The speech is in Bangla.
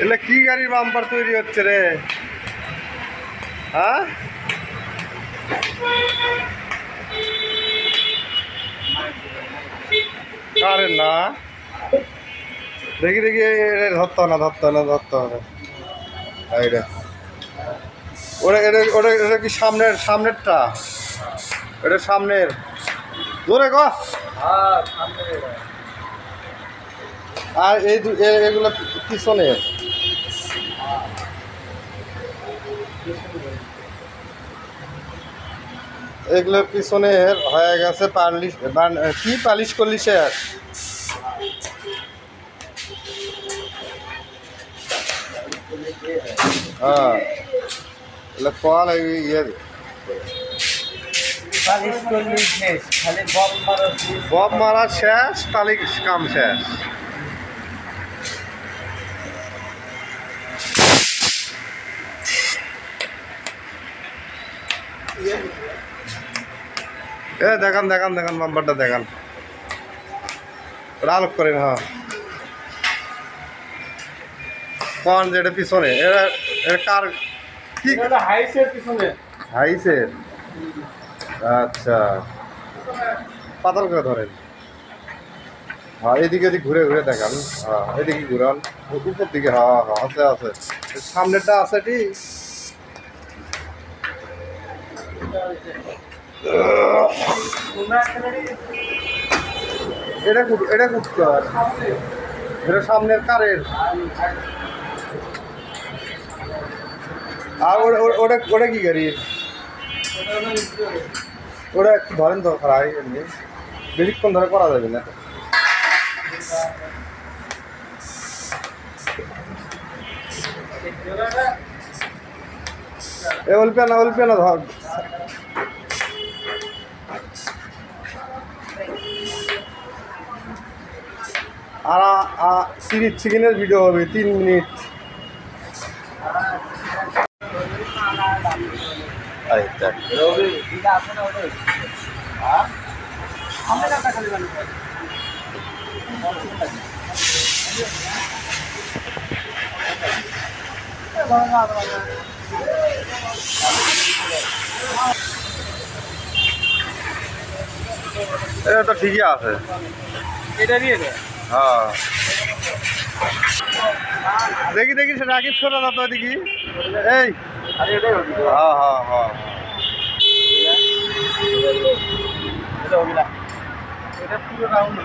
এলে কি গাড়ির বাম্পার তৈরি হচ্ছে রে? হ্যাঁ, কারের না? দেখি দেখি, ধরতে হবে না, ধরতে হবে না, ধরতে হবে। এইটা ওটা এটা ওটা এটা কি সামনেরটা? এটা সামনের, জোরে গো। আর এগুলো পিছনের। এগুলো পিছনের হয়ে গেছে পালিশ, কি পালিশ করলি শেষ? হ্যাঁ, এগুলো কল ইয়ে বব মারা শেষ, তালি কাম শেষ। দেখান দেখান দেখান, বাম্পারটা দেখান, ওটা আলোক করেন। হ্যাঁ, কোন যেটা পিছনে, এটা কার কি? হাইসের পিছনে। হাইসের? আচ্ছা, পাতাল করে ধরেন। হ্যাঁ, এদিকে এদিকে ঘুরে ঘুরে দেখান। হ্যাঁ, এদিকে ঘুরান, উপর দিকে। হ্যাঁ হ্যাঁ, আছে আছে, সামনেরটা আছে ঠিক। এটা এটা কুটকার, এটা সামনের কারের। আর ওটা ওটা কি গাড়ি? ওটা একটু ধরেন তো, খারাপ এমনি বেশিক্ষণ ধরে করা যাবে না। অল্পে না ধর। আর চিকেনের ভিডিও হবে 3 মিনিট। আচ্ছা, এটা তো ঠিকই আছে। এটা দিয়ে হ্যাঁ, দেখি দেখি, সে রাকিব সরা যাতো দেখি। এই হ্যাঁ হ্যাঁ হ্যাঁ, এটা পুরো রাউন্ড